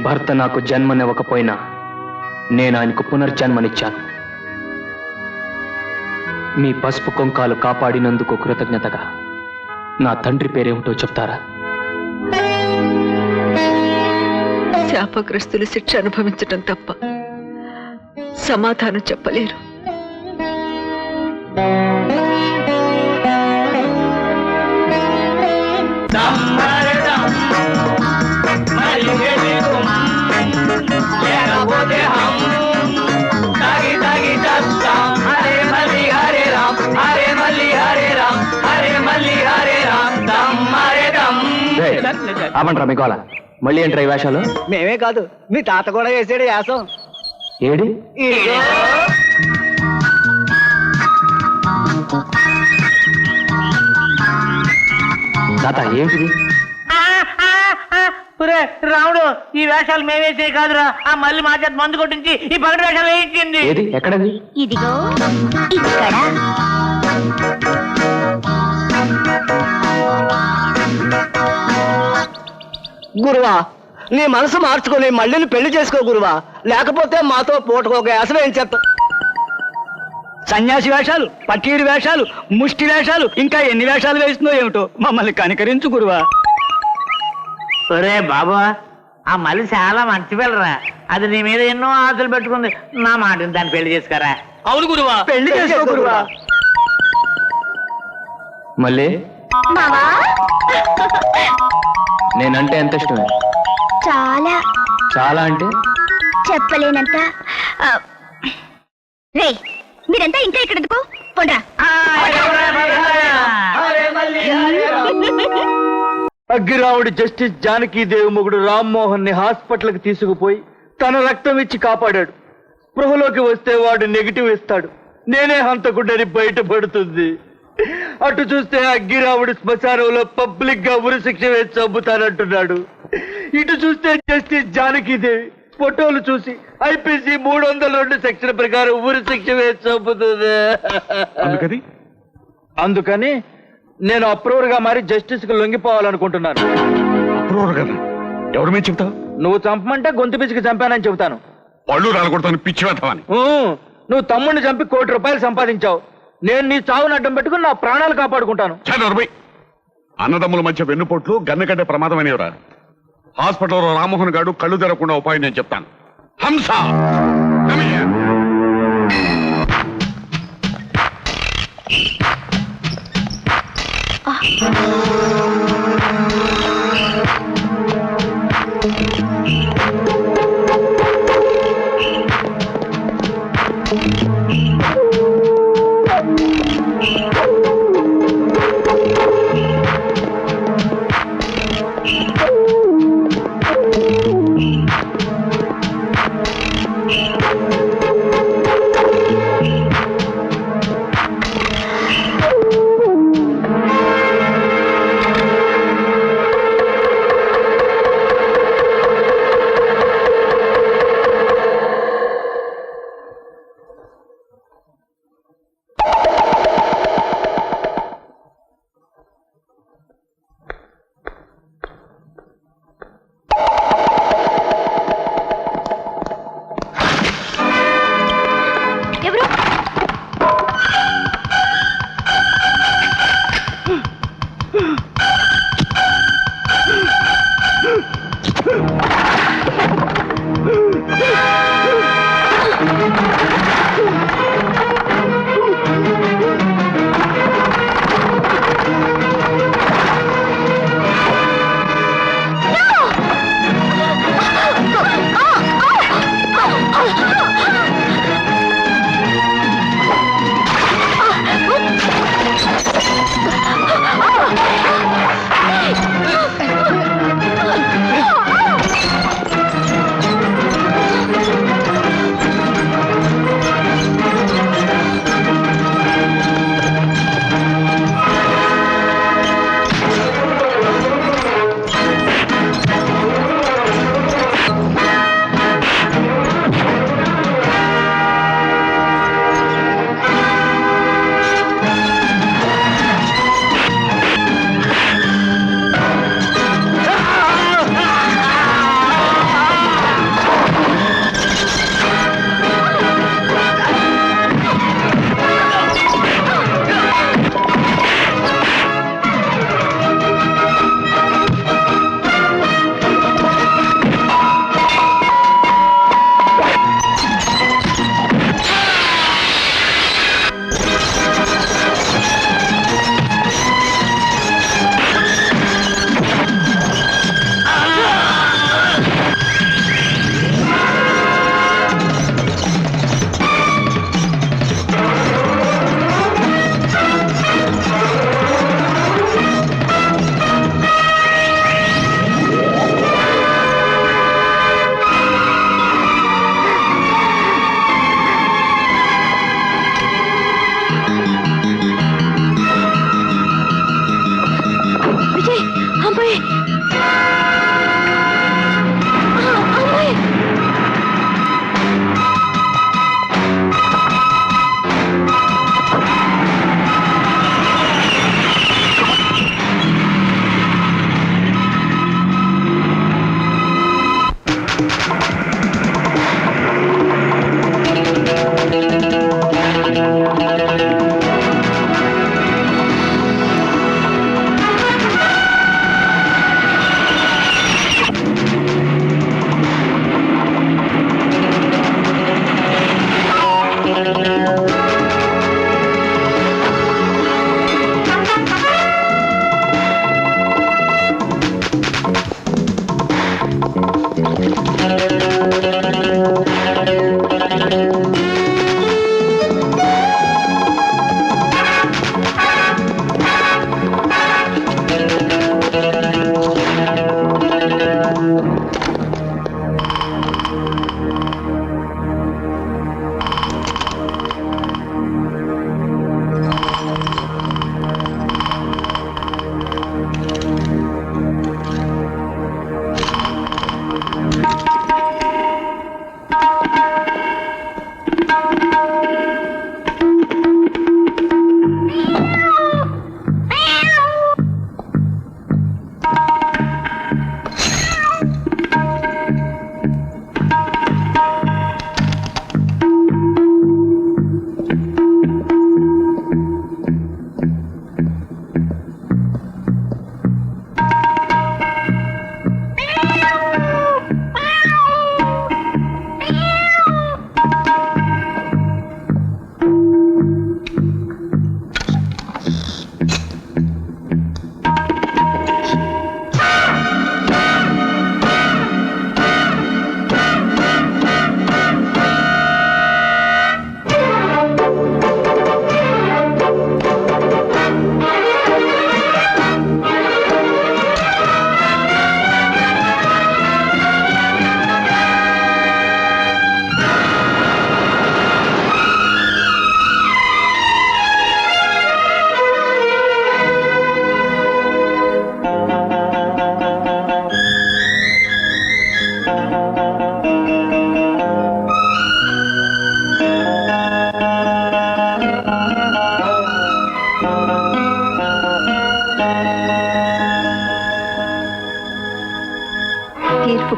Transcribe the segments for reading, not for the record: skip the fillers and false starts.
భర్త నాకు జన్మనివ్వకపోయినా నేను ఆయనకు పునర్జన్మనిచ్చాను. మీ పసుపు కుంకాలు కాపాడినందుకు కృతజ్ఞతగా నా తండ్రి పేరేమిటో చెప్తారా? శాపగ్రస్తులు శిక్ష అనుభవించటం తప్ప సమాధానం చెప్పలేరు. ఆమంటారా మీకు అలా మళ్ళీ ఏంట్రా ఈ వేషాలు? మేమే కాదు, మీ తాత కూడా వేసాడు యాసం. ఏడి తాత ఏమిటిది? రాముడు, ఈ వేషాలు మేమేసే కాదురా, ఆ మళ్ళీ మా చేత మందు కొట్టించి ఈ పగటి వేషాలు వేయించింది. ఏది ఎక్కడది? ఇదిగో ఇక్కడ. గురువా, నీ మనసు మార్చుకొని మళ్ళీ పెళ్లి చేసుకో గురువా, లేకపోతే మాతో పూటకొక వేషం ఏం చేస్తాం. సన్యాసి వేషాలు, పకీరు వేషాలు, ముష్టి వేషాలు, ఇంకా ఎన్ని వేషాలు వేస్తుందో ఏమిటో, మమ్మల్ని కనికరించు గురువా. ఒరే బాబా, ఆ మళ్ళీ చాలా మంచి పిల్లరా, అది నీ మీద ఎన్నో ఆశలు పెట్టుకుంది. నా మాట దాన్ని పెళ్లి చేసుకోరా. అవును గురువా, పెళ్లి చేసుకో గురువా. మళ్ళీ మావా నేనంటే ఎంత ఇష్టమే? చాలా చాలా అంటే చెప్పలేనంత. రే, మీరంతా ఇంకా ఇక్కడ ఎందుకు? పోండ్రా. అగ్గిరావుడి జస్టిస్ జానకీదేవి మొగుడు రామ్మోహన్ ని హాస్పిటల్ కి తీసుకుపోయి తన రక్తం ఇచ్చి కాపాడాడు. స్పృహలోకి వస్తే వాడు నెగిటివ్ ఇస్తాడు, నేనే హంతకుండని బయటపడుతుంది. అటు చూస్తే అగ్గిరావుడి శ్మశానంలో పబ్లిక్ గా ఉరి శిక్ష వేసి చంపుతానంటున్నాడు. ఇటు చూస్తే జస్టిస్ జానకీదేవి ఫోటోలు చూసి ఐపీసీ 302 సెక్షన్ ప్రకారం ఉరి శిక్ష వేసి చంపుతుంది. అందుకని నేను అప్రూవర్ గా మారి జస్టిస్ కు లొంగిపోవాలనుకుంటున్నాను. అప్రూవర్ కదా? ఎవరి మీద చెప్తావు? నువ్వు చంపమంటే గొంతు పిసికి చంపానని చెబుతాను. పళ్ళు రాలకూడతాను, పిచ్చి వేద్దామని. నువ్వు తమ్ముడిని చంపి ₹1 కోటి సంపాదించావు. నేను నీ చావును అడ్డం పెట్టుకుని నా ప్రాణాలు కాపాడుకుంటాను. అన్నదమ్ముల మధ్య వెన్నుపోట్లు గన్నకంటే ప్రమాదమైనవరా. హాస్పిటల్లో రామ్మోహన్ గారు కళ్ళు తెరకుండా ఉపాయం నేను చెప్తాను. హంస,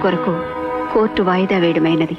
కొరకు కోర్టు వాయిదా వేయడమైనది.